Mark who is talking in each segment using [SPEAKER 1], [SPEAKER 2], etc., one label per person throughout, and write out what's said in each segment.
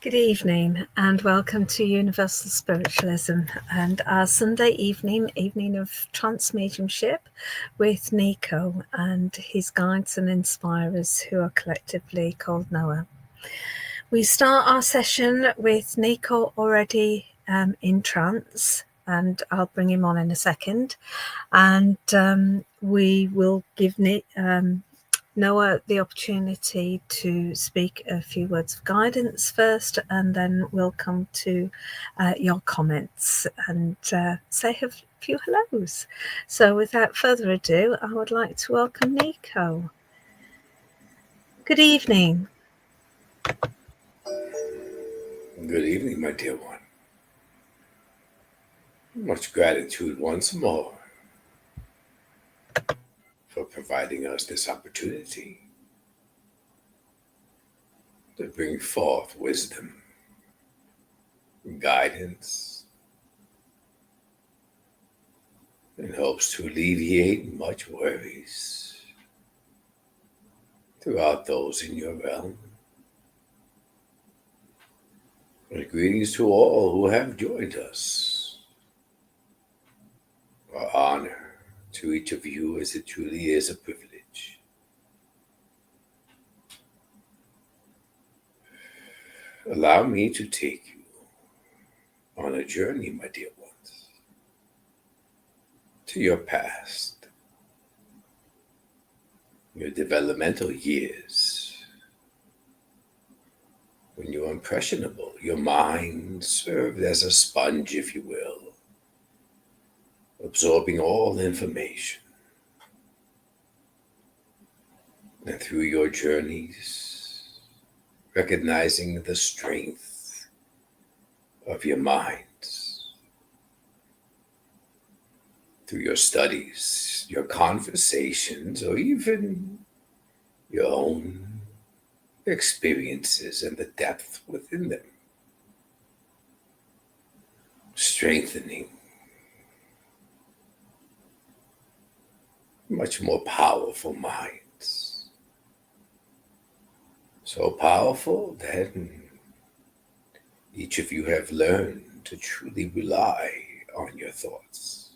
[SPEAKER 1] Good evening and welcome to Universal Spiritualism and our Sunday evening of Trance Mediumship with Niko and his guides and inspirers who are collectively called Noah. We start our session with Niko already in trance, and I'll bring him on in a second, and we will give Noah the opportunity to speak a few words of guidance first, and then we'll come to your comments and say a few hellos. So without further ado, I would like to welcome Niko. Good evening.
[SPEAKER 2] Good evening, my dear one. Much gratitude once more for providing us this opportunity to bring forth wisdom, guidance, and hopes to alleviate much worries throughout those in your realm. And greetings to all who have joined us. Our honor to each of you, as it truly is a privilege. Allow me to take you on a journey, my dear ones, to your past, your developmental years, when you were impressionable, your mind served as a sponge, if you will, absorbing all information. And through your journeys, recognizing the strength of your minds, through your studies, your conversations, or even your own experiences and the depth within them, strengthening much more powerful minds. So powerful that each of you have learned to truly rely on your thoughts.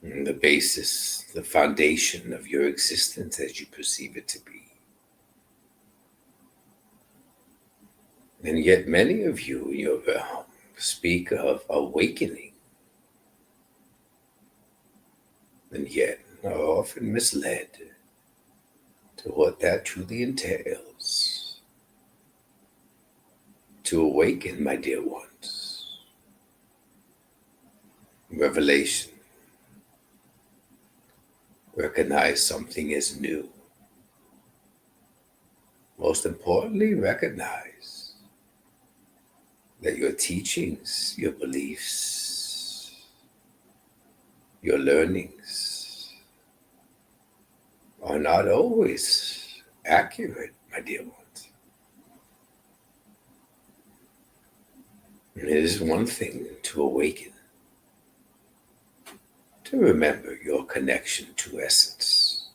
[SPEAKER 2] And the basis, the foundation of your existence as you perceive it to be. And yet many of you in your realm speak of awakening, and yet are often misled to what that truly entails. To awaken, my dear ones. Revelation. Recognize something as new. Most importantly, recognize that your teachings, your beliefs, your learnings are not always accurate, my dear ones. And it is one thing to awaken, to remember your connection to essence,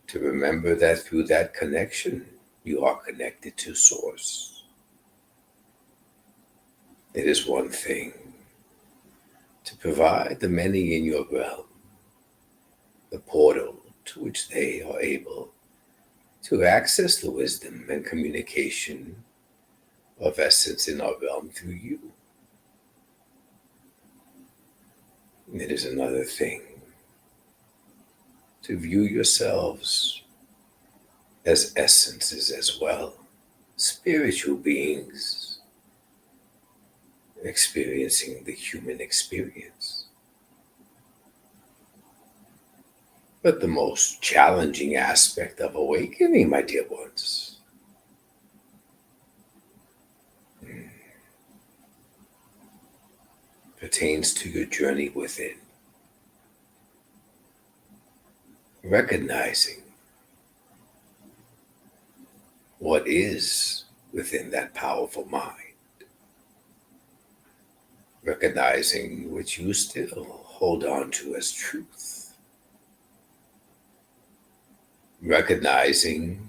[SPEAKER 2] to remember that through that connection, you are connected to Source. It is one thing to provide the many in your realm the portal to which they are able to access the wisdom and communication of essence in our realm through you. And it is another thing to view yourselves as essences as well, spiritual beings experiencing the human experience. But the most challenging aspect of awakening, my dear ones, pertains to your journey within. Recognizing what is within that powerful mind. Recognizing what you still hold on to as truth. Recognizing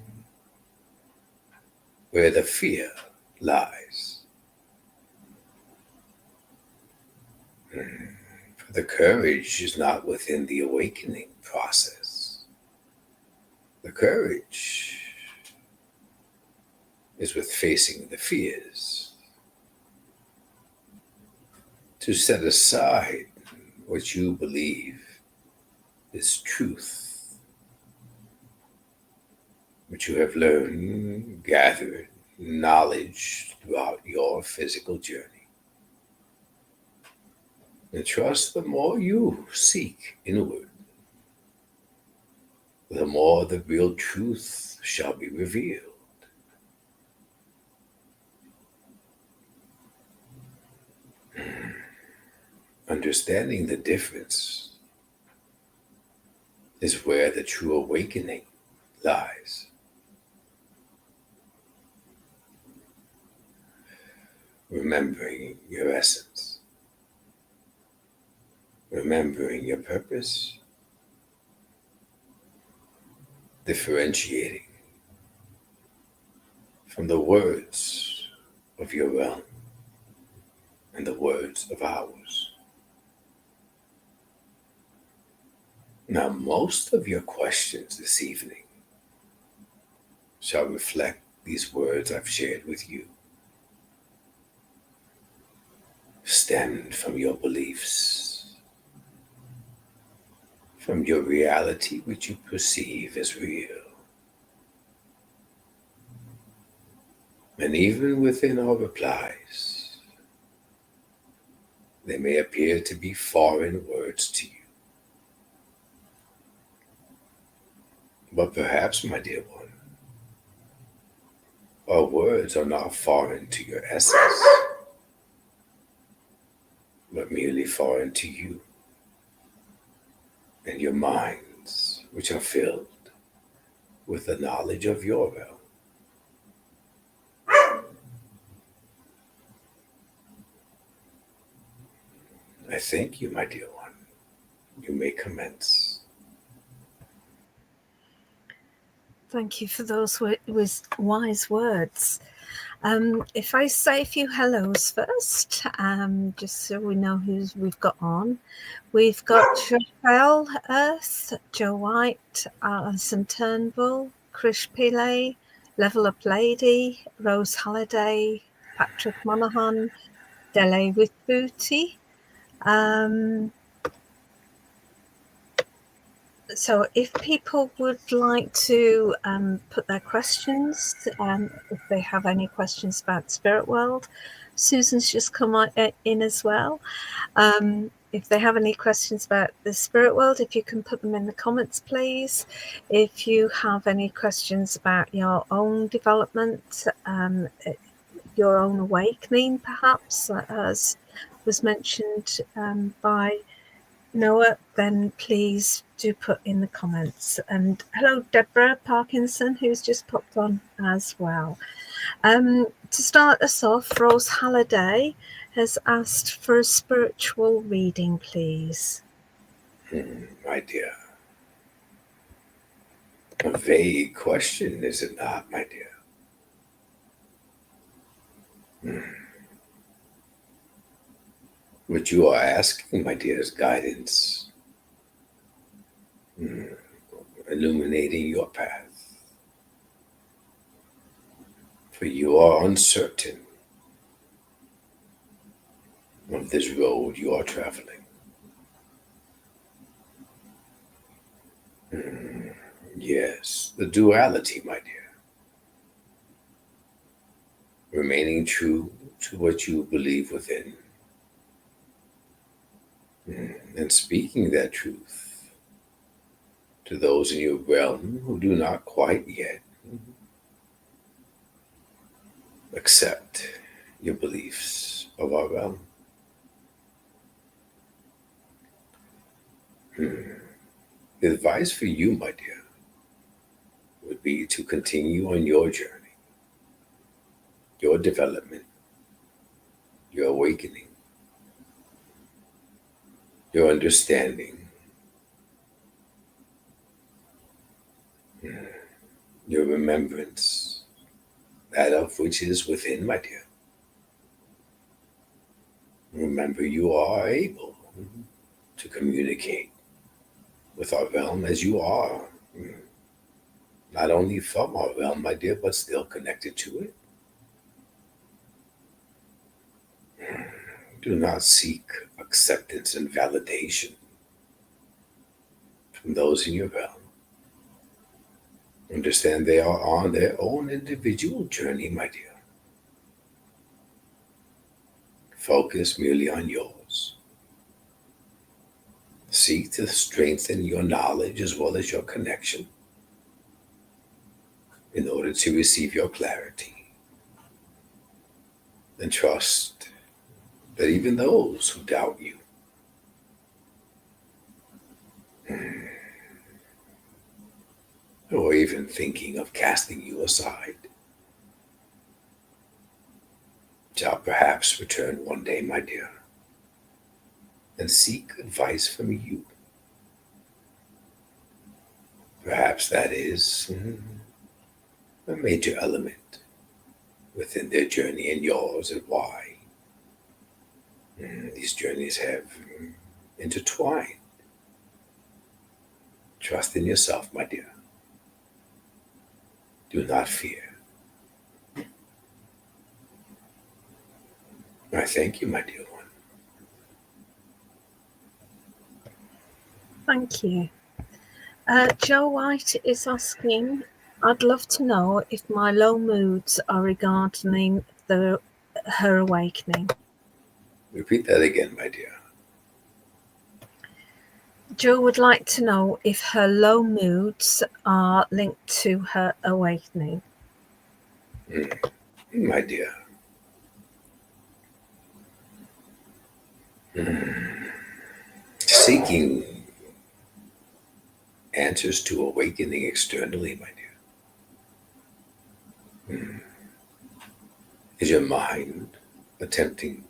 [SPEAKER 2] where the fear lies. For the courage is not within the awakening process. The courage is with facing the fears, to set aside what you believe is truth, what you have learned, gathered, knowledge throughout your physical journey. And trust the more you seek inward, the more the real truth shall be revealed. Understanding the difference is where the true awakening lies. Remembering your essence, remembering your purpose, differentiating from the words of your realm and the words of ours. Now, most of your questions this evening shall reflect these words I've shared with you, stemmed from your beliefs, from your reality which you perceive as real. And even within our replies, they may appear to be foreign words to you. But perhaps, my dear one, our words are not foreign to your essence, but merely foreign to you and your minds, which are filled with the knowledge of your realm. I thank you, my dear one. You may commence.
[SPEAKER 1] Thank you for those wise words. If I say a few hellos first, just so we know who we've got on. We've got Raphael Earth, Joe White, Alison Turnbull, Krish Pillay, Level Up Lady, Rose Halliday, Patrick Monaghan, Dele with Booty. So if people would like to put their questions, if they have any questions about the spirit world, Susan's just come in as well. If they have any questions about the spirit world, if you can put them in the comments, please. If you have any questions about your own development, your own awakening, perhaps, as was mentioned by Noah, then please do put in the comments. And hello, Deborah Parkinson, who's just popped on as well. To start us off, Rose Halliday has asked for a spiritual reading, please.
[SPEAKER 2] My dear, a vague question, is it not, my dear? What you are asking, my dear, is guidance, illuminating your path. For you are uncertain of this road you are traveling. Yes, the duality, my dear. Remaining true to what you believe within. And speaking that truth to those in your realm who do not quite yet accept your beliefs of our realm. The advice for you, my dear, would be to continue on your journey, your development, your awakening, your understanding, your remembrance, that of which is within, my dear. Remember, you are able to communicate with our realm as you are, not only from our realm, my dear, but still connected to it. Do not seek acceptance and validation from those in your realm. Understand they are on their own individual journey, my dear. Focus merely on yours. Seek to strengthen your knowledge as well as your connection in order to receive your clarity. And trust that even those who doubt you or even thinking of casting you aside shall perhaps return one day, my dear, and seek advice from you. Perhaps that is a major element within their journey and yours, and why these journeys have intertwined. Trust in yourself, my dear. Do not fear. I thank you, my dear one.
[SPEAKER 1] Thank you. Joe White is asking, I'd love to know if my low moods are regarding her awakening.
[SPEAKER 2] Repeat that again, my dear.
[SPEAKER 1] Joe would like to know if her low moods are linked to her awakening.
[SPEAKER 2] My dear. Seeking answers to awakening externally, my dear. Is your mind attempting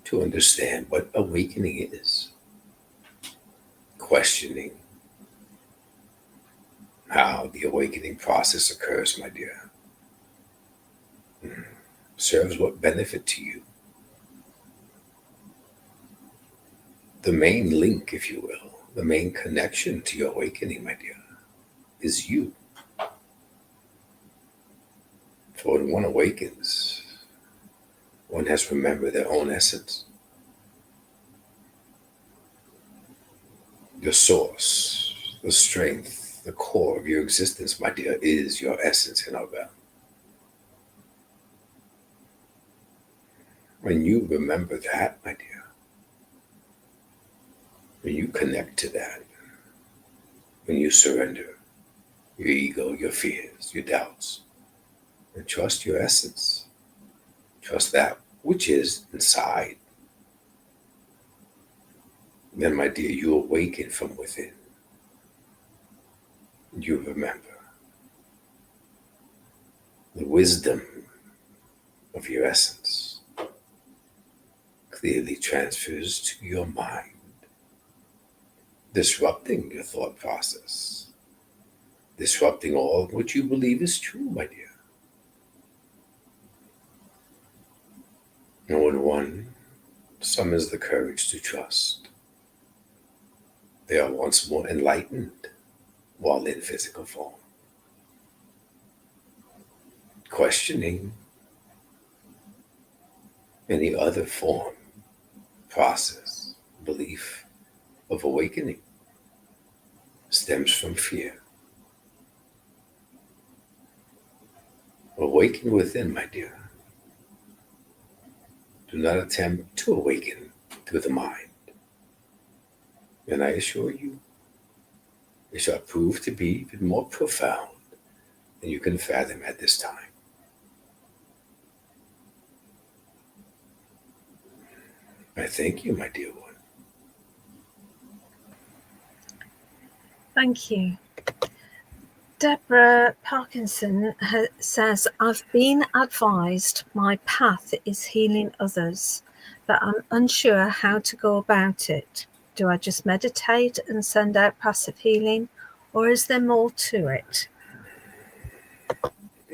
[SPEAKER 2] to understand what awakening is? Questioning how the awakening process occurs, my dear. Serves what benefit to you? The main link, if you will, the main connection to your awakening, my dear, is you. For when one awakens, one has to remember their own essence. Your source, the strength, the core of your existence, my dear, is your essence in our realm. When you remember that, my dear, when you connect to that, when you surrender your ego, your fears, your doubts, and trust your essence, trust that which is inside, then, my dear, you awaken from within. You remember the wisdom of your essence clearly transfers to your mind, disrupting your thought process, disrupting all of what you believe is true, my dear. And when one summons the courage to trust, they are once more enlightened while in physical form. Questioning any other form, process, belief of awakening stems from fear. Awaken within, my dear. Do not attempt to awaken through the mind. And I assure you, it shall prove to be even more profound than you can fathom at this time. I thank you, my dear one.
[SPEAKER 1] Thank you. Deborah Parkinson says, I've been advised my path is healing others, but I'm unsure how to go about it. Do I just meditate and send out passive healing, or is there more to it?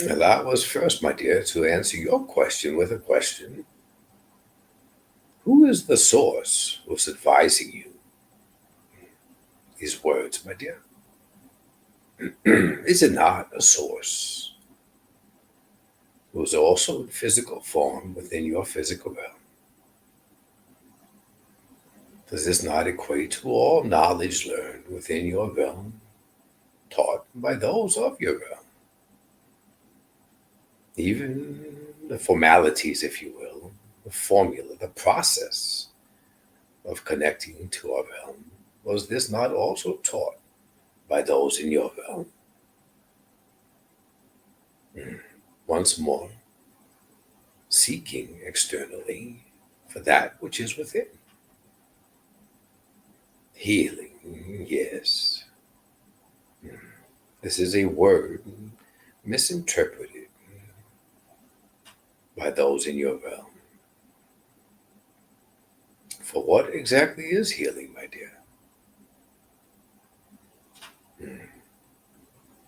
[SPEAKER 2] Allow us first, my dear, to answer your question with a question. Who is the source who's advising you these words, my dear? Is it not a source who is also in physical form within your physical realm? Does this not equate to all knowledge learned within your realm, taught by those of your realm? Even the formalities, if you will, the formula, the process of connecting to our realm, was this not also taught by those in your realm? Once more, seeking externally for that which is within. Healing, yes. This is a word misinterpreted by those in your realm. For what exactly is healing, my dear?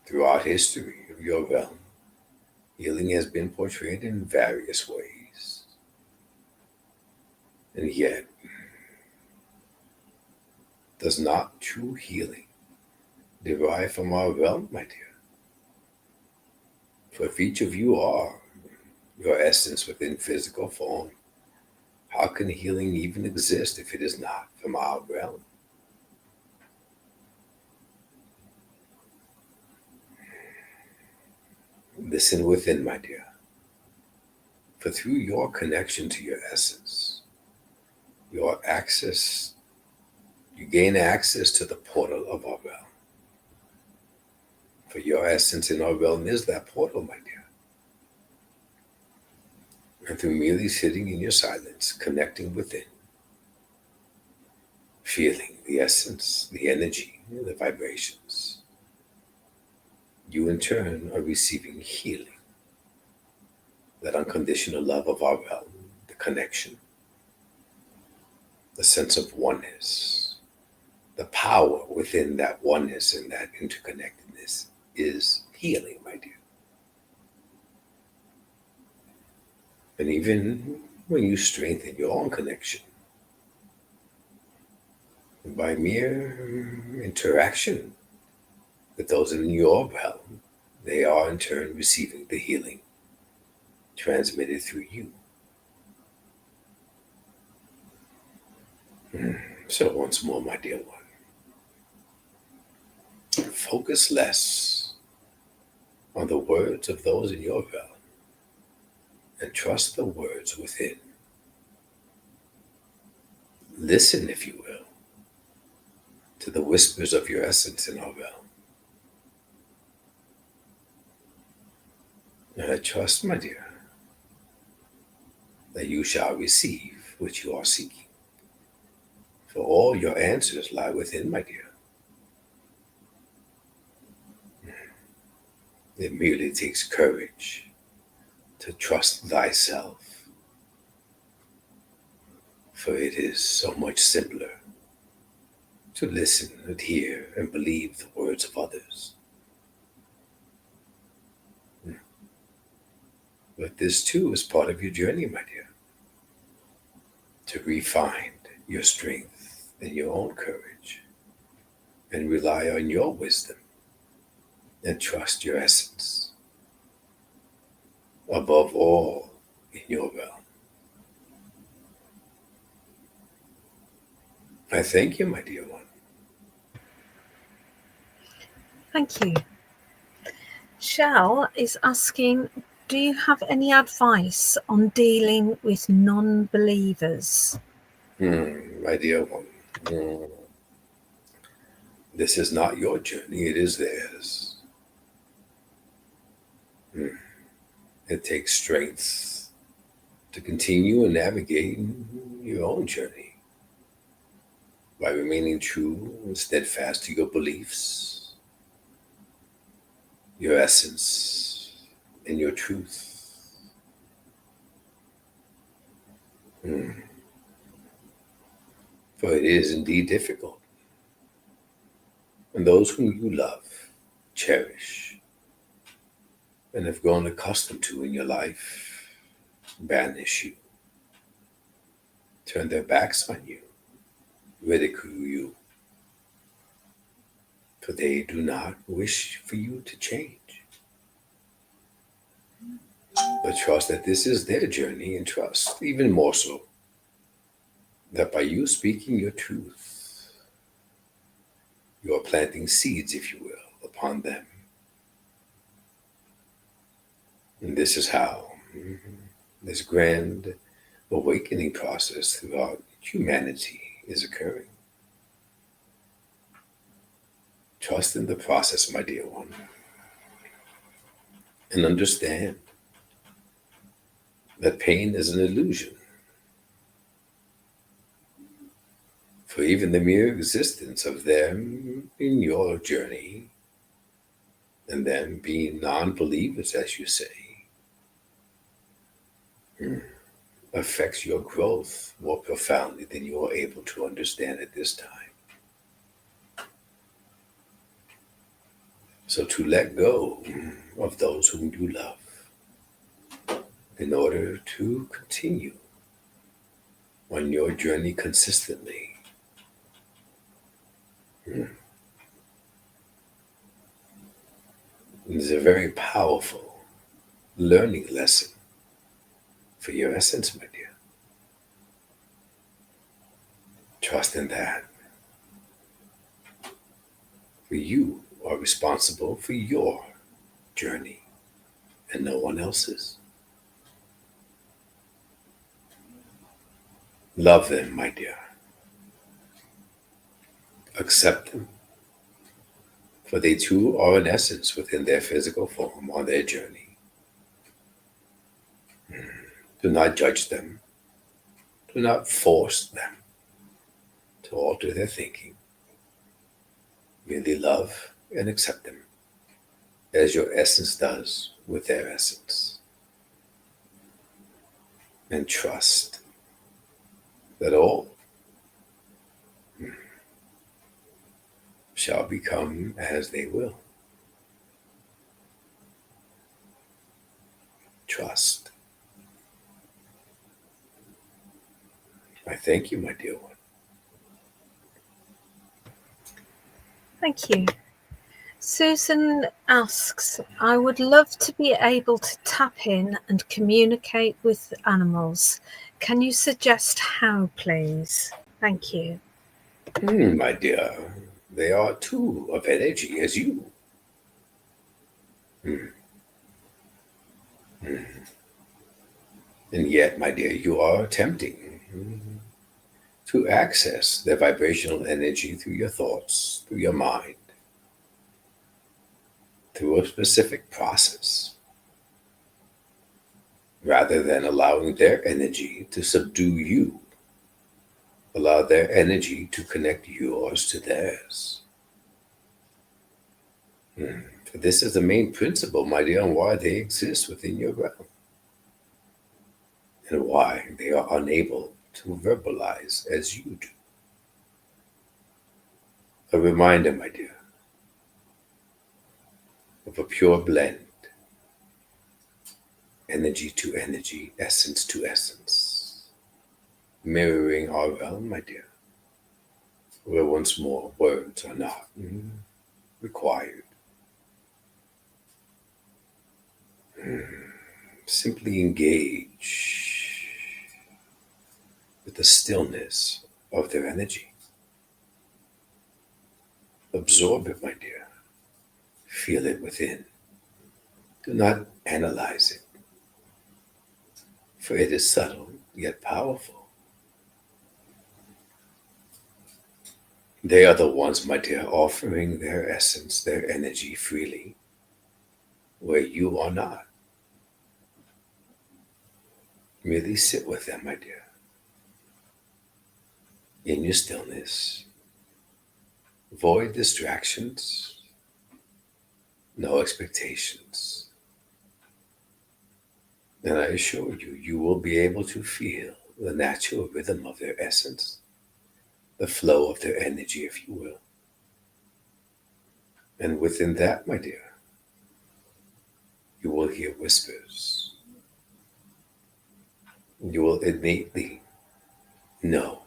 [SPEAKER 2] Throughout history of your realm, healing has been portrayed in various ways. And yet, does not true healing derive from our realm, my dear? For if each of you are your essence within physical form, how can healing even exist if it is not from our realm? Listen within, my dear. For through your connection to your essence, you gain access to the portal of our realm. For your essence in our realm is that portal, my dear. And through merely sitting in your silence, connecting within, feeling the essence, the energy, the vibrations, you in turn are receiving healing. That unconditional love of our realm, the connection, the sense of oneness, the power within that oneness and that interconnectedness is healing, my dear. And even when you strengthen your own connection, by mere interaction with those in your realm, they are in turn receiving the healing transmitted through you. So once more, my dear one, focus less on the words of those in your realm and trust the words within. Listen, if you will, to the whispers of your essence in our realm. And I trust, my dear, that you shall receive what you are seeking. For all your answers lie within, my dear. It merely takes courage to trust thyself, for it is so much simpler to listen and hear and believe the words of others. But this too is part of your journey, my dear, to refine your strength and your own courage and rely on your wisdom and trust your essence above all in your realm. I thank you, my dear one.
[SPEAKER 1] Thank you. Shell is asking, do you have any advice on dealing with non-believers?
[SPEAKER 2] My dear one, this is not your journey, it is theirs. It takes strength to continue and navigate your own journey by remaining true and steadfast to your beliefs, your essence, and your truth. For it is indeed difficult. And those whom you love, cherish, and have grown accustomed to in your life banish you, turn their backs on you, ridicule you, for they do not wish for you to change. But trust that this is their journey, and trust even more so that by you speaking your truth, you are planting seeds, if you will, upon them. And this is how this grand awakening process throughout humanity is occurring. Trust in the process, my dear one, and understand that pain is an illusion. For even the mere existence of them in your journey, and them being non-believers, as you say, affects your growth more profoundly than you are able to understand at this time. So to let go of those whom you love in order to continue on your journey consistently is a very powerful learning lesson for your essence, my dear. Trust in that. For you are responsible for your journey and no one else's. Love them, my dear. Accept them, for they too are an essence within their physical form on their journey. Do not judge them. Do not force them to alter their thinking. Merely love and accept them as your essence does with their essence. And trust that all shall become as they will. Trust. I thank you, my dear one.
[SPEAKER 1] Thank you. Susan asks, I would love to be able to tap in and communicate with animals. Can you suggest how, please? Thank you.
[SPEAKER 2] My dear, they are too of energy as you. And yet, my dear, you are attempting to access their vibrational energy through your thoughts, through your mind, through a specific process, rather than allowing their energy to subdue you. Allow their energy to connect yours to theirs. For this is the main principle, my dear, on why they exist within your realm, and why they are unable to verbalize as you do. A reminder, my dear, of a pure blend, energy to energy, essence to essence, mirroring our realm, my dear, where once more words are not required. Simply engage with the stillness of their energy. Absorb it, my dear. Feel it within. Do not analyze it, for it is subtle yet powerful. They are the ones, my dear, offering their essence, their energy freely, where you are not. Merely sit with them, my dear, in your stillness. Avoid distractions, no expectations. And I assure you, you will be able to feel the natural rhythm of their essence, the flow of their energy, if you will. And within that, my dear, you will hear whispers. You will innately know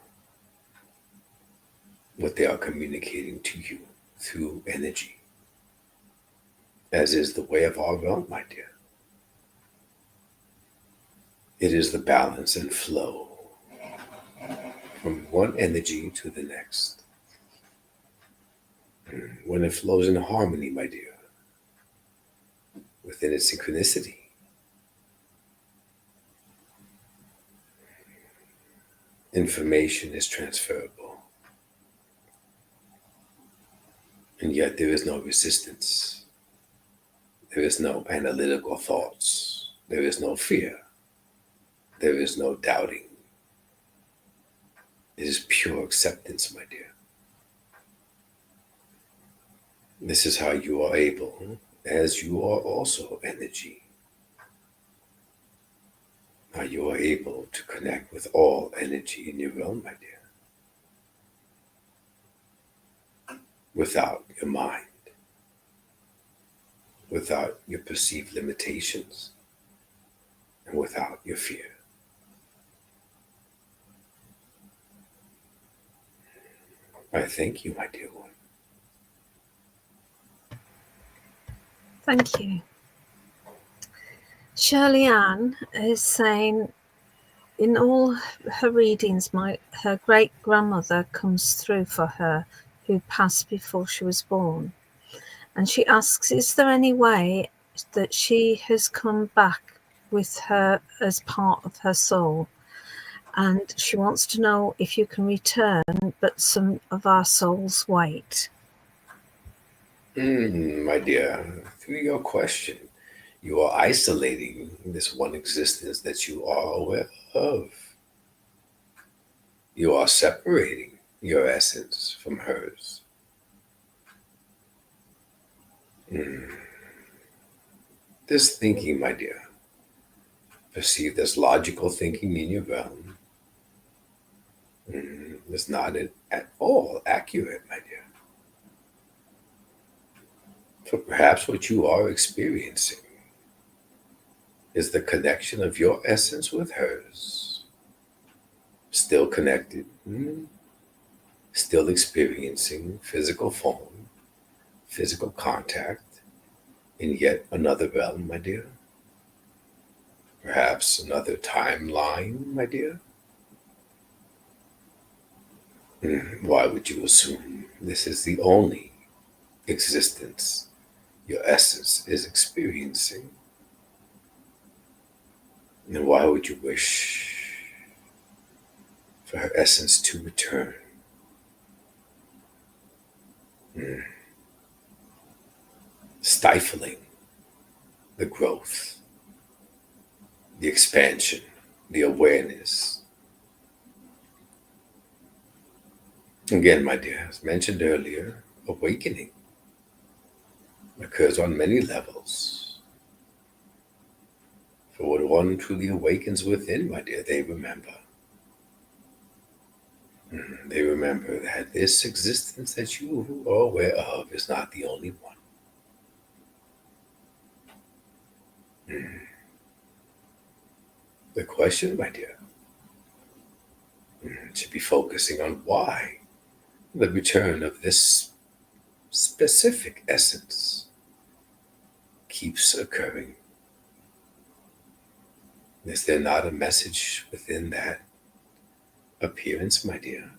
[SPEAKER 2] what they are communicating to you through energy, as is the way of our realm, my dear. It is the balance and flow from one energy to the next. When it flows in harmony, my dear, within its synchronicity, information is transferable. And yet there is no resistance. There is no analytical thoughts. There is no fear. There is no doubting. It is pure acceptance, my dear. This is how you are able, as you are also energy, how you are able to connect with all energy in your realm, my dear, without your mind, without your perceived limitations, and without your fear. I thank you, my dear one.
[SPEAKER 1] Thank you. Shirley Ann is saying, in all her readings, her great-grandmother comes through for her, who passed before she was born. And she asks, is there any way that she has come back with her as part of her soul? And she wants to know if you can return, but some of our souls wait.
[SPEAKER 2] My dear, through your question, you are isolating this one existence that you are aware of. You are separating your essence from hers. This thinking, my dear, perceived as logical thinking in your realm, is not at all accurate, my dear. For perhaps what you are experiencing is the connection of your essence with hers, still connected, still experiencing physical form, physical contact, in yet another realm, my dear. Perhaps another timeline, my dear. Why would you assume this is the only existence your essence is experiencing? And why would you wish for her essence to return? Stifling the growth, the expansion, the awareness. Again, my dear, as mentioned earlier, awakening occurs on many levels. For when one truly awakens within, my dear, they remember. They remember that this existence that you are aware of is not the only one. The question, my dear, should be focusing on why the return of this specific essence keeps occurring. Is there not a message within that appearance, my dear?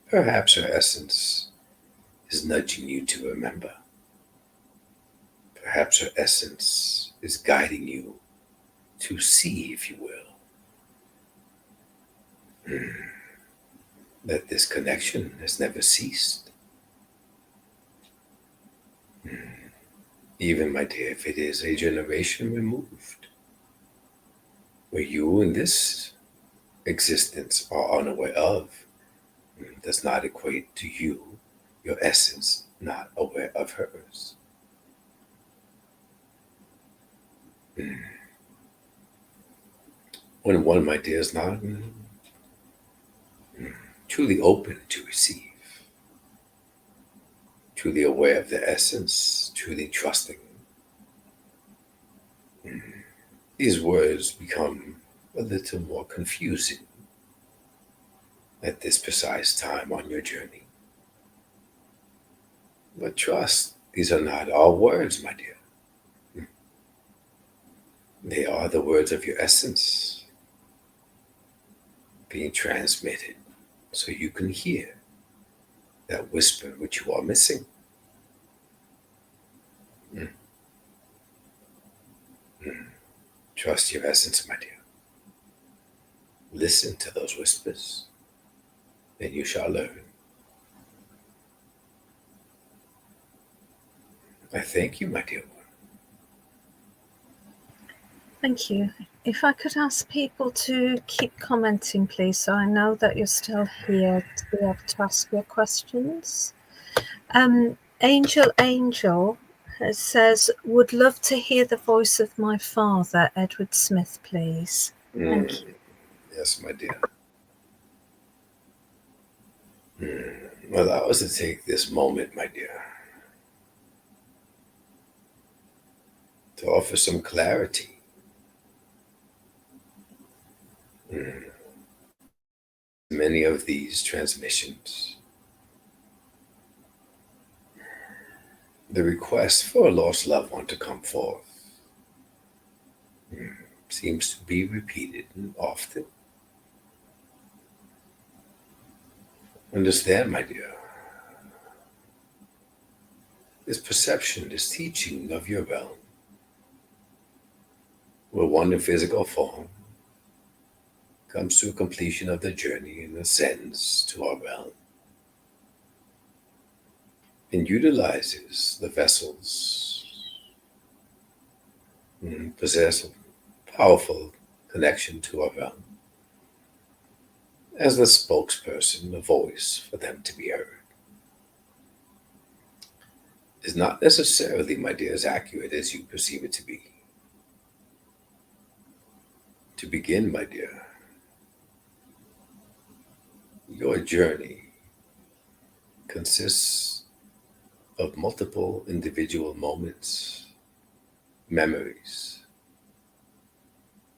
[SPEAKER 2] Perhaps her essence is nudging you to remember. Perhaps her essence is guiding you to see, if you will, that this connection has never ceased. Even, my dear, if it is a generation removed, where you in this existence are unaware of, does not equate to you, your essence, not aware of hers. When one, my dear, is not truly open to receive, truly aware of the essence, truly trusting, these words become a little more confusing at this precise time on your journey. But trust, these are not our words, my dear. They are the words of your essence being transmitted so you can hear that whisper which you are missing. Mm. Mm. Trust your essence, my dear. Listen to those whispers, and you shall learn. I thank you, my dear one.
[SPEAKER 1] Thank you. If I could ask people to keep commenting, please, so I know that you're still here to be able to ask your questions. Angel says, would love to hear the voice of my father, Edward Smith, please. Thank you.
[SPEAKER 2] Yes, my dear. Allow us to take this moment, my dear, to offer some clarity. Many of these transmissions, the request for a lost loved one to come forth seems to be repeated often. Understand, my dear, this perception, this teaching of your realm, where one in physical form comes to a completion of the journey and ascends to our realm and utilizes the vessels, possess a powerful connection to our realm as the spokesperson, the voice for them to be heard, is not necessarily, my dear, as accurate as you perceive it to be. To begin, my dear, your journey consists of multiple individual moments, memories,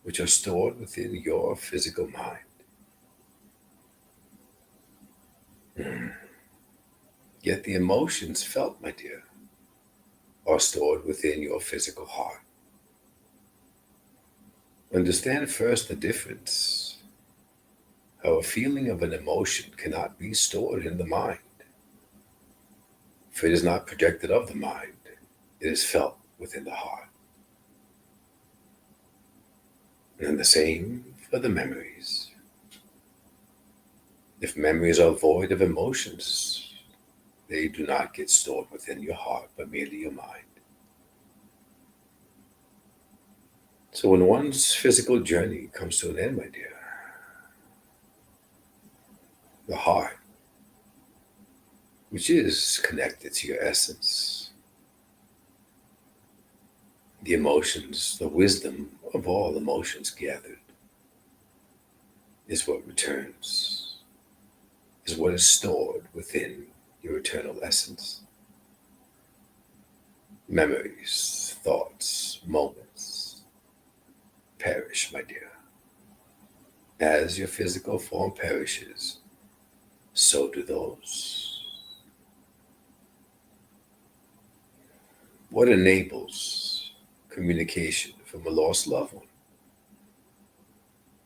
[SPEAKER 2] which are stored within your physical mind. Yet the emotions felt, my dear, are stored within your physical heart. Understand first the difference, how a feeling of an emotion cannot be stored in the mind. For it is not projected of the mind, it is felt within the heart. And the same for the memories. If memories are void of emotions, they do not get stored within your heart, but merely your mind. So when one's physical journey comes to an end, my dear, the heart, which is connected to your essence, the emotions, the wisdom of all emotions gathered, is what returns, is what is stored within your eternal essence. Memories, thoughts, moments perish, my dear. As your physical form perishes, so do those. What enables communication from a lost loved one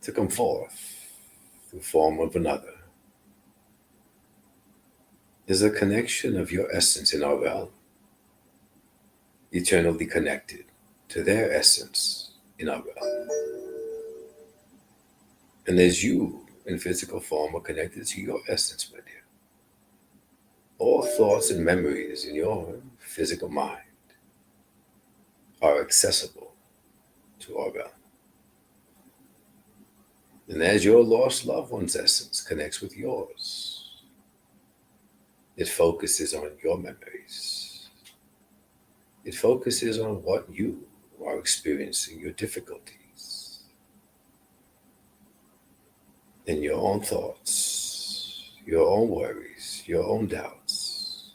[SPEAKER 2] to come forth through form of another is a connection of your essence in our realm, eternally connected to their essence in our realm. And as you in physical form are connected to your essence, my dear, all thoughts and memories in your physical mind are accessible to our realm. And as your lost loved one's essence connects with yours, it focuses on your memories. It focuses on what you are experiencing, your difficulties, and your own thoughts, your own worries, your own doubts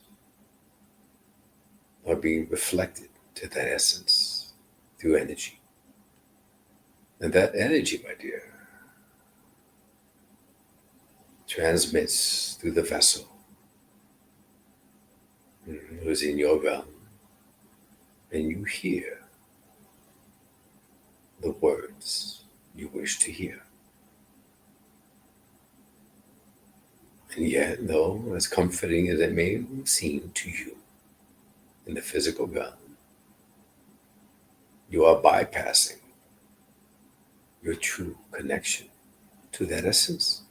[SPEAKER 2] are being reflected to that essence through energy. And that energy, my dear, transmits through the vessel who's in your realm, and you hear the words you wish to hear. And yet, though as comforting as it may seem to you in the physical realm, you are bypassing your true connection to that essence.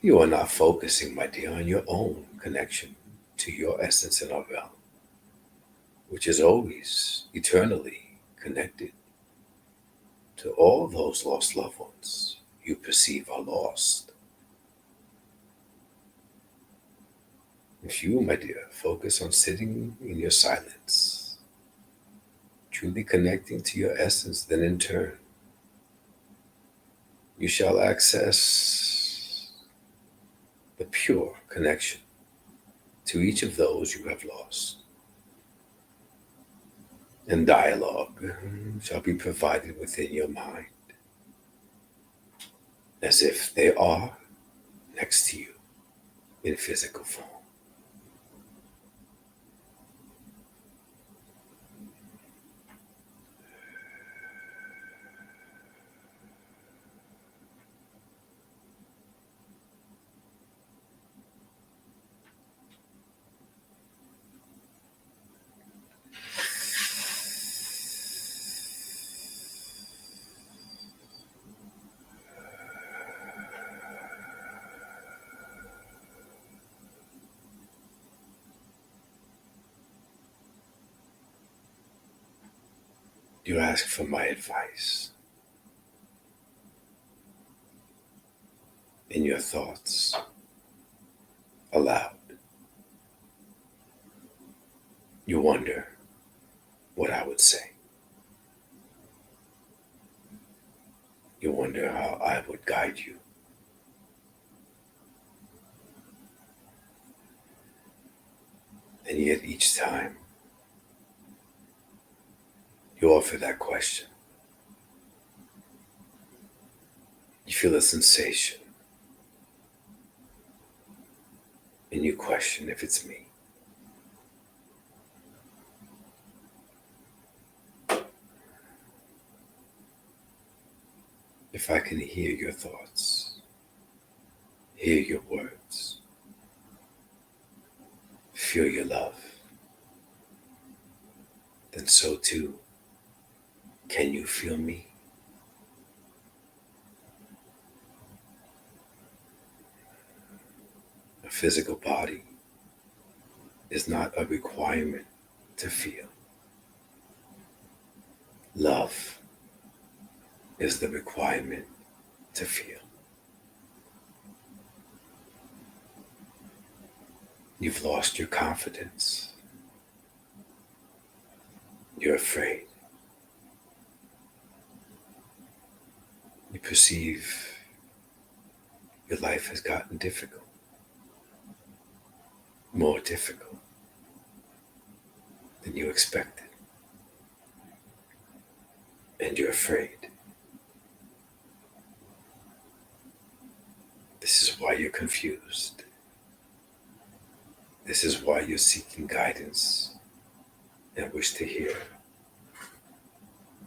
[SPEAKER 2] You are not focusing, my dear, on your own connection to your essence in our realm, which is always eternally connected to all those lost loved ones you perceive are lost. If you, my dear, focus on sitting in your silence, truly connecting to your essence, then in turn, you shall access the pure connection to each of those you have lost. And dialogue shall be provided within your mind, as if they are next to you in physical form. You ask for my advice in your thoughts aloud. You wonder what I would say. You wonder how I would guide you. And yet each time you offer that question, you feel a sensation and you question if it's me. If I can hear your thoughts, hear your words, feel your love, then so too can you feel me. A physical body is not a requirement to feel. Love is the requirement to feel. You've lost your confidence. You're afraid. You perceive your life has gotten difficult, more difficult than you expected. And you're afraid. This is why you're confused. This is why you're seeking guidance and wish to hear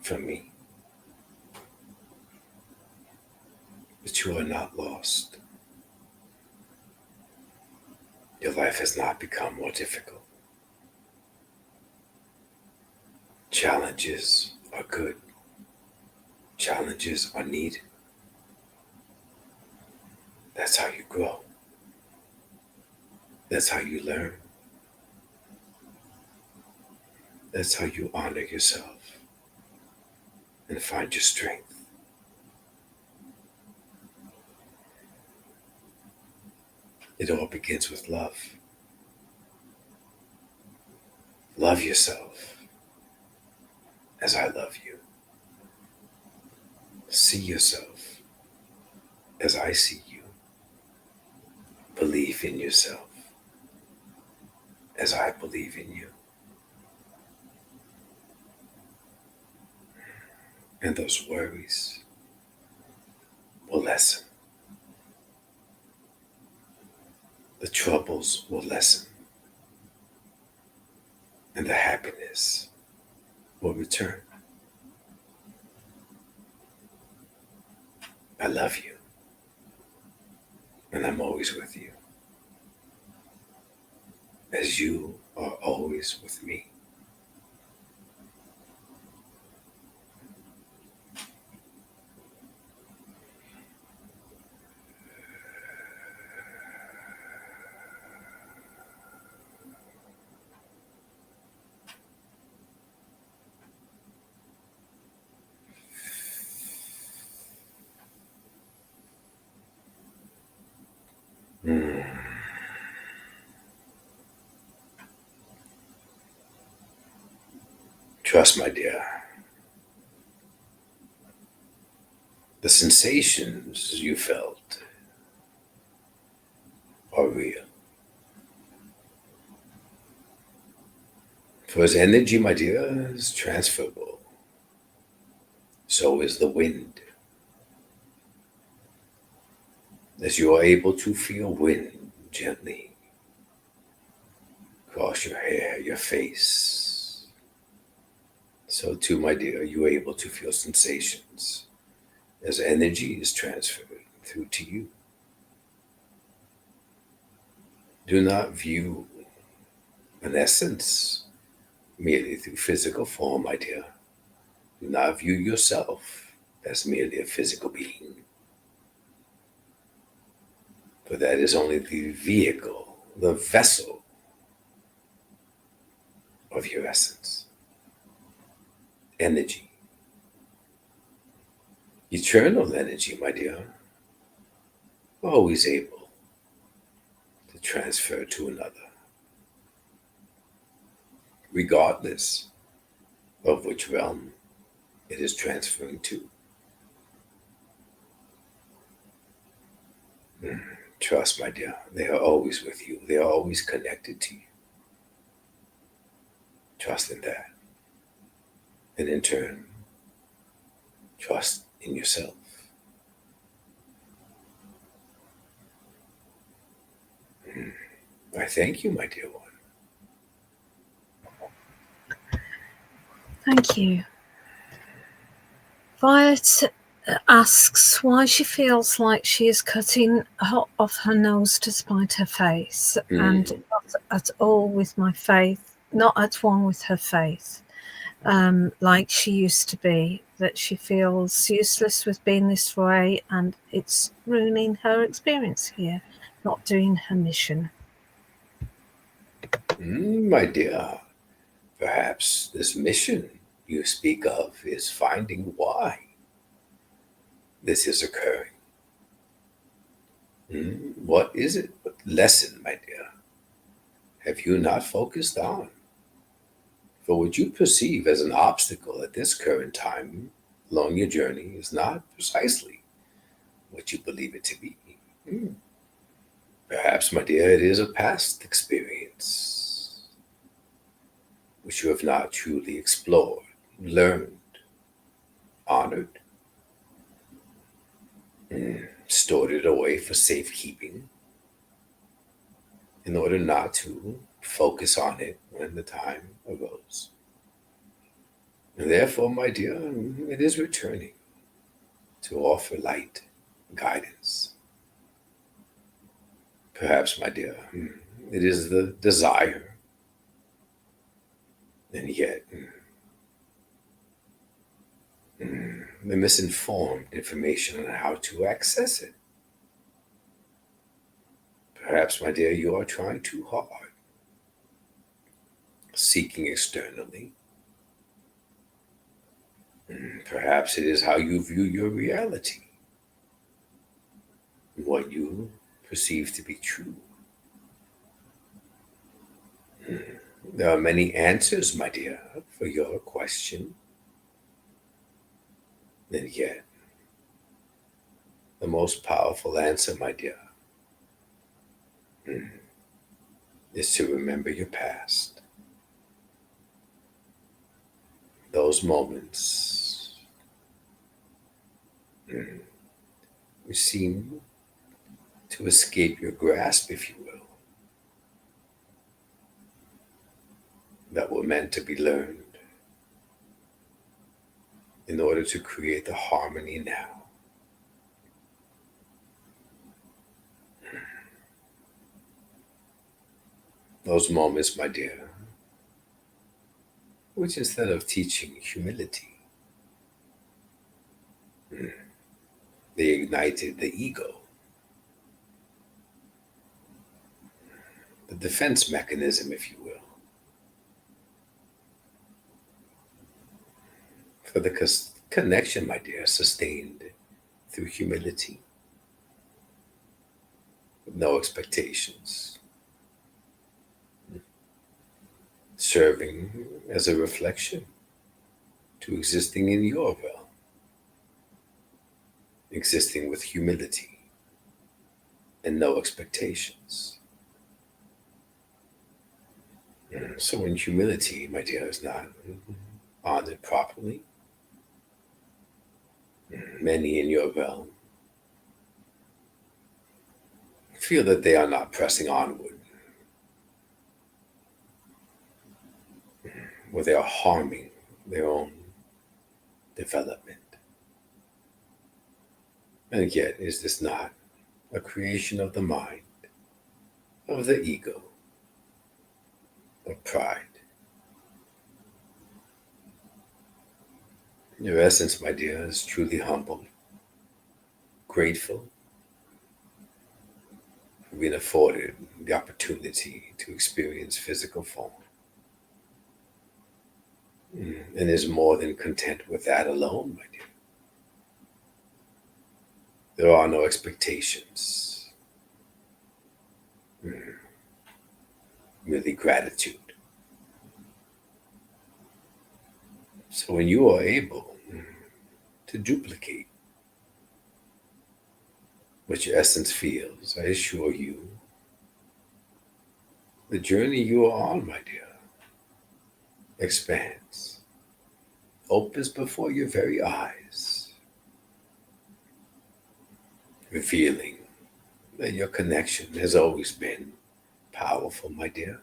[SPEAKER 2] from me. But you are not lost. Your life has not become more difficult. Challenges are good. Challenges are needed. That's how you grow. That's how you learn. That's how you honor yourself and find your strength. It all begins with love. Love yourself as I love you. See yourself as I see you. Believe in yourself as I believe in you. and those worries will lessen. The troubles will lessen, and the happiness will return. I love you, and I'm always with you, as you are always with me. Trust, my dear. The sensations you felt are real. For as energy, my dear, is transferable, so is the wind. As you are able to feel wind gently across your hair, your face, so too, my dear, you are able to feel sensations as energy is transferred through to you. Do not view an essence merely through physical form, my dear. Do not view yourself as merely a physical being, for that is only the vehicle, the vessel of your essence. Energy. Eternal energy, my dear, always able to transfer to another, regardless of which realm it is transferring to. Trust, my dear, they are always with you. They are always connected to you. Trust in that. And in turn, trust in yourself. I thank you, my dear one.
[SPEAKER 1] Thank you. Violet asks why she feels like she is cutting off her nose to spite her face, and not at all with my faith, not at one with her faith, like she used to be, that she feels useless with being this way, and it's ruining her experience here, not doing her mission.
[SPEAKER 2] My dear, perhaps this mission you speak of is finding why this is occurring. What is it? What lesson, my dear, have you not focused on? For what you perceive as an obstacle at this current time along your journey is not precisely what you believe it to be. Perhaps, my dear, it is a past experience which you have not truly explored, learned, honored, stored it away for safekeeping in order not to focus on it when the time arose. And therefore, my dear, it is returning to offer light, guidance. Perhaps, my dear, it is the desire, and yet the misinformed information on how to access it. Perhaps, my dear, you are trying too hard, seeking externally. Perhaps it is how you view your reality, what you perceive to be true. There are many answers, my dear, for your question. And yet, the most powerful answer, my dear, is to remember your past. Those moments which seem to escape your grasp, if you will, that were meant to be learned in order to create the harmony now. Those moments, my dear, which instead of teaching humility, they ignited the ego, the defense mechanism, if you will, for the connection, my dear, sustained through humility, with no expectations, serving as a reflection to existing in your realm, existing with humility and no expectations. So when humility, my dear, is not honored properly, many in your realm feel that they are not pressing onward, or they are harming their own development. And yet, is this not a creation of the mind, of the ego, of pride? Your essence, my dear, is truly humble, grateful for being afforded the opportunity to experience physical form, and is more than content with that alone, my dear. There are no expectations, merely gratitude. So when you are able to duplicate what your essence feels, I assure you, the journey you are on, my dear, expands, opens before your very eyes, revealing that your connection has always been powerful, my dear.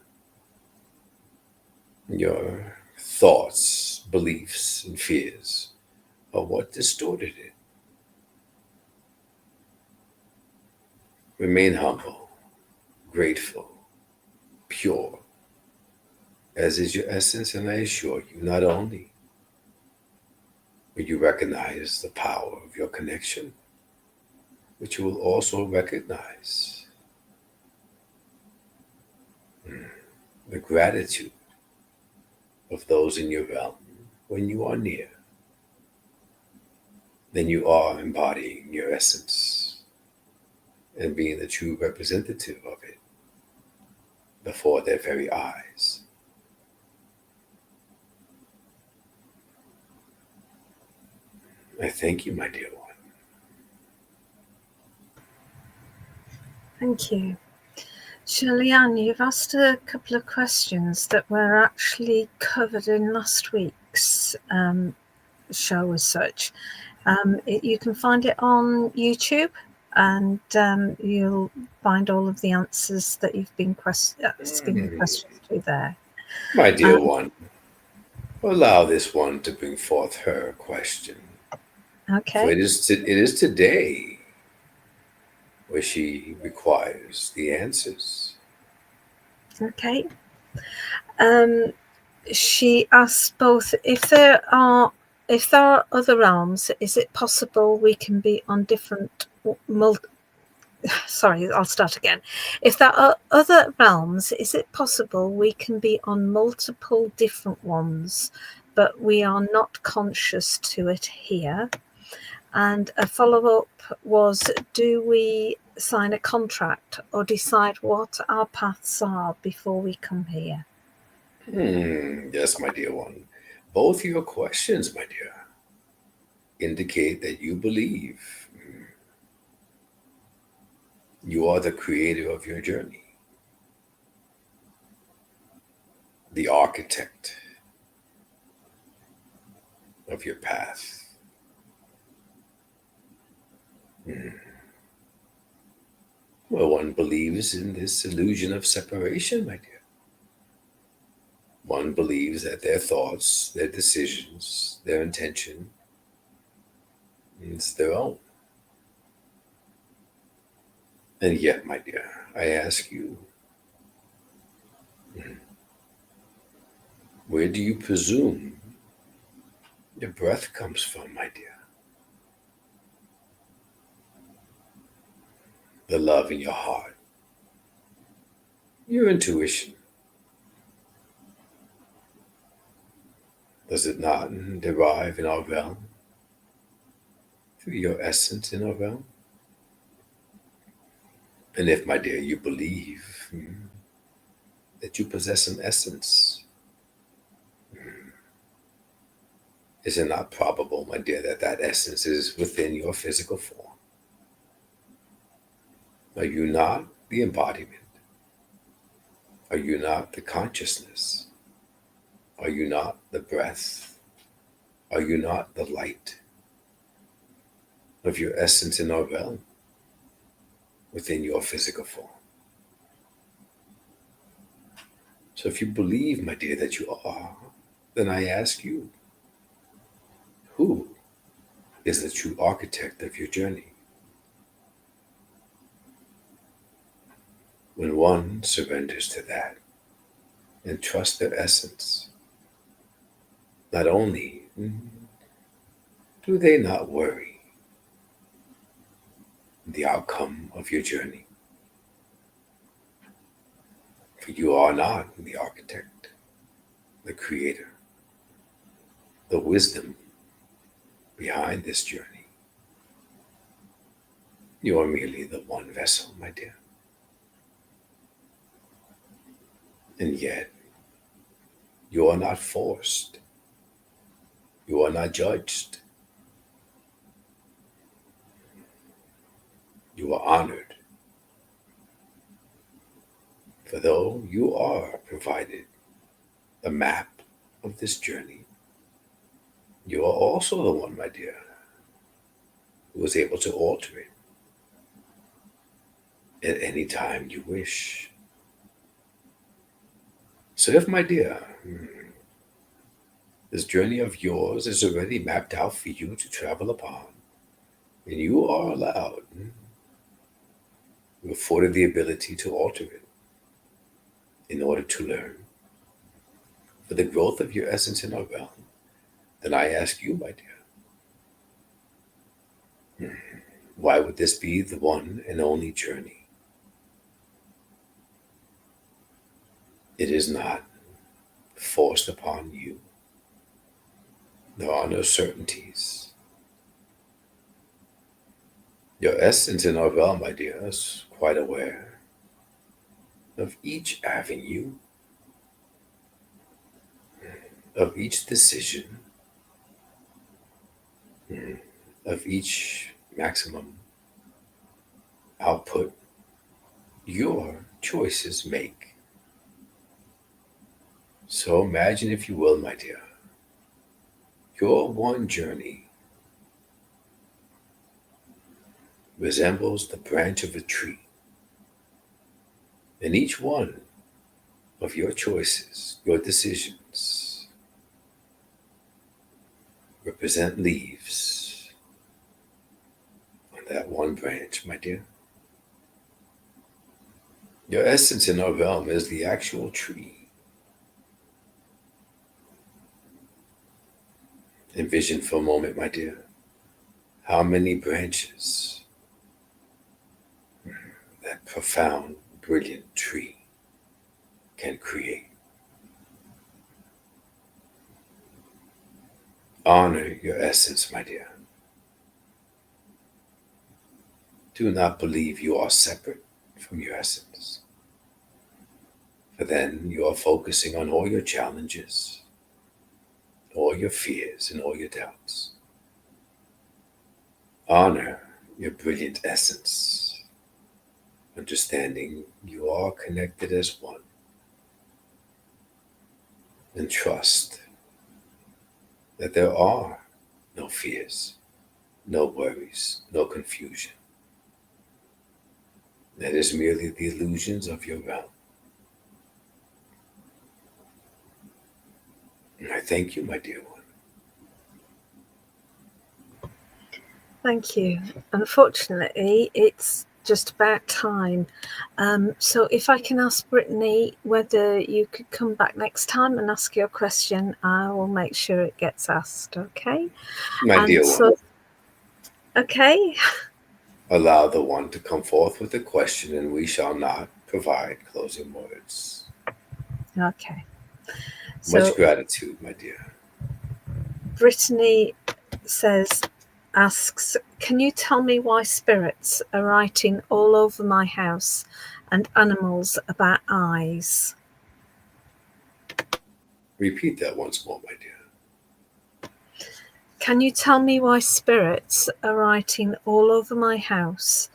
[SPEAKER 2] Your thoughts, beliefs, and fears are what distorted it. Remain humble, grateful, pure, as is your essence, and I assure you, not only will you recognize the power of your connection, but you will also recognize the gratitude of those in your realm when you are near. Then you are embodying your essence and being the true representative of it before their very eyes. I thank you, my dear one.
[SPEAKER 1] Thank you. Shirley-Ann, you've asked a couple of questions that were actually covered in last week's show as such. You can find it on YouTube, and you'll find all of the answers that you've been asking the questions to there.
[SPEAKER 2] My dear one, allow this one to bring forth her question.
[SPEAKER 1] Okay.
[SPEAKER 2] For it is today where she requires the answers.
[SPEAKER 1] Okay. She asked both, if there are other realms, is it possible we can be on different sorry, I'll start again. If there are other realms, is it possible we can be on multiple different ones, but we are not conscious to it here? And a follow-up was, do we sign a contract or decide what our paths are before we come here?
[SPEAKER 2] Yes, my dear one. Both your questions, my dear, indicate that you believe you are the creator of your journey, the architect of your path. Well, one believes in this illusion of separation, my dear. One believes that their thoughts, their decisions, their intention is their own. And yet, my dear, I ask you, where do you presume your breath comes from, my dear? The love in your heart, your intuition. Does it not derive in our realm through your essence in our realm? And if, my dear, you believe that you possess an essence, is it not probable, my dear, that that essence is within your physical form? Are you not the embodiment? Are you not the consciousness? Are you not the breath? Are you not the light of your essence in our realm within your physical form? So if you believe, my dear, that you are, then I ask you, who is the true architect of your journey? When one surrenders to that and trusts their essence, not only do they not worry the outcome of your journey, for you are not the architect, the creator, the wisdom behind this journey. You are merely the one vessel, my dear. And yet, you are not forced. You are not judged. You are honored. For though you are provided a map of this journey, you are also the one, my dear, who is able to alter it at any time you wish. So if, my dear, this journey of yours is already mapped out for you to travel upon, and you are allowed, you're afforded the ability to alter it in order to learn for the growth of your essence in our realm, then I ask you, my dear, why would this be the one and only journey? It is not forced upon you. There are no certainties. Your essence in our realm, my dear, is quite aware of each avenue, of each decision, of each maximum output your choices make. So imagine, if you will, my dear, your one journey resembles the branch of a tree, and each one of your choices, your decisions, represent leaves on that one branch, my dear. Your essence in our realm is the actual tree. Envision for a moment, my dear, how many branches that profound, brilliant tree can create. Honor your essence, my dear. Do not believe you are separate from your essence, for then you are focusing on all your challenges, all your fears, and all your doubts. Honor your brilliant essence, understanding you are connected as one, and trust that there are no fears, no worries, no confusion, That is merely the illusions of your realm. And I thank you, my dear one.
[SPEAKER 1] Thank you. Unfortunately, it's just about time. So if I can ask Brittany whether you could come back next time and ask your question, I will make sure it gets asked, okay?
[SPEAKER 2] My dear one.
[SPEAKER 1] Okay.
[SPEAKER 2] Allow the one to come forth with a question, and we shall not provide closing words.
[SPEAKER 1] Okay.
[SPEAKER 2] Much gratitude, my dear.
[SPEAKER 1] Brittany asks, can you tell me why spirits are writing all over my house and animals about eyes?
[SPEAKER 2] Repeat that once more, my dear.
[SPEAKER 1] Can you tell me why spirits are writing all over my house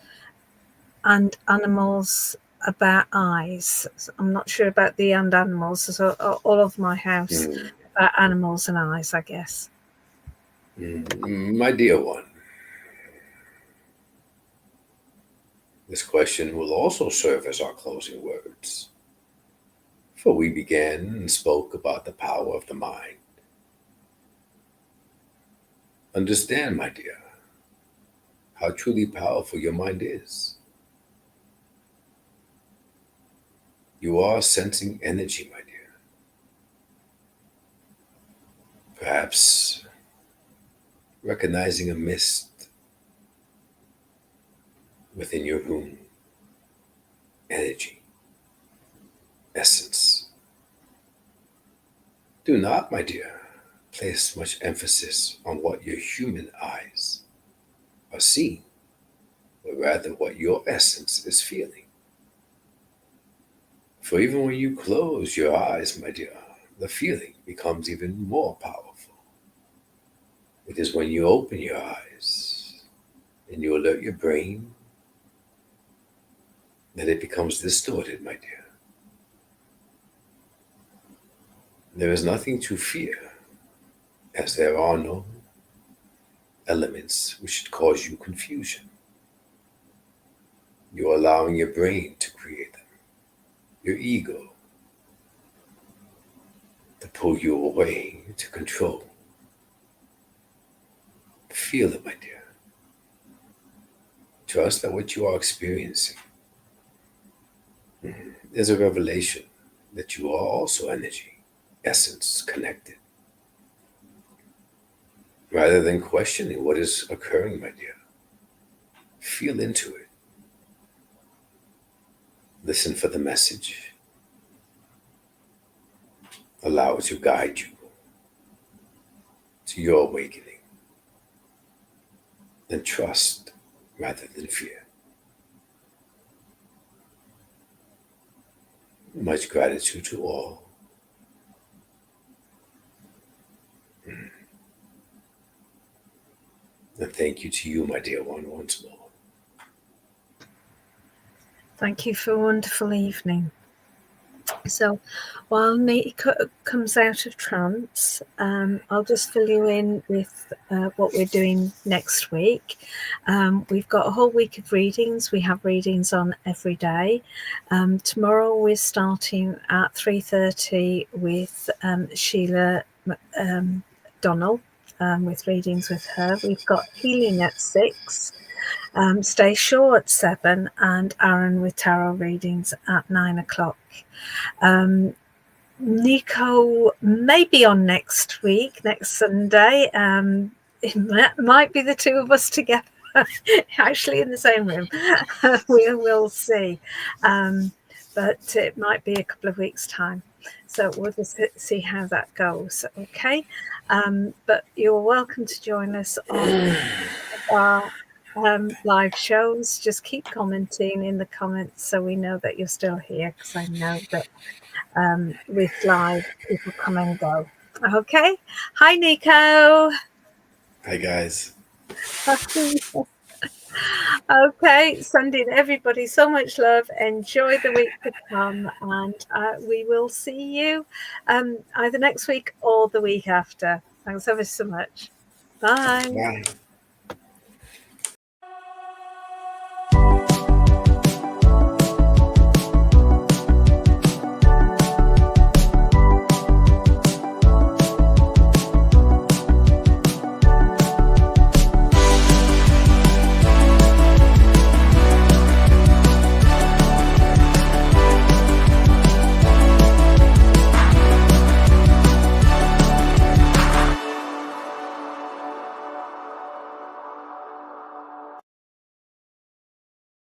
[SPEAKER 1] and animals about eyes? I'm not sure about the and animals, so all over my house about animals and eyes, I guess.
[SPEAKER 2] My dear one, this question will also serve as our closing words. For we began and spoke about the power of the mind. Understand, my dear, how truly powerful your mind is. You are sensing energy, my dear. Perhaps recognizing a mist within your room. Energy, essence. Do not, my dear, place much emphasis on what your human eyes are seeing, but rather what your essence is feeling. For even when you close your eyes, my dear, the feeling becomes even more powerful. It is when you open your eyes and you alert your brain that it becomes distorted, my dear. There is nothing to fear, as there are no elements which should cause you confusion. You're allowing your brain to create them, your ego to pull you away, to control. Feel it, my dear. Trust that what you are experiencing is a revelation that you are also energy, essence, connected. Rather than questioning what is occurring, my dear, feel into it. Listen for the message. Allow it to guide you to your awakening. And trust rather than fear. Much gratitude to all. And thank you to you, my dear one, once more.
[SPEAKER 1] Thank you for a wonderful evening. So while Niko comes out of trance, I'll just fill you in with what we're doing next week. We've got a whole week of readings. We have readings on every day. Tomorrow we're starting at 3:30 with Sheila Donnell, with readings with her. We've got healing at 6. Stay Sure at 7, and Aaron with tarot readings at 9 o'clock. Niko may be on next week, next Sunday. It might be the two of us together, actually in the same room. We'll see. But it might be a couple of weeks' time. So we'll just see how that goes, okay? But you're welcome to join us on our live shows. Just keep commenting in the comments so we know that you're still here, because I know that with live people come and go. Okay. Hi, Niko.
[SPEAKER 2] Hi, guys.
[SPEAKER 1] Okay, sending everybody so much love. Enjoy the week to come, and we will see you either next week or the week after. Thanks ever so much. Bye.
[SPEAKER 2] Bye.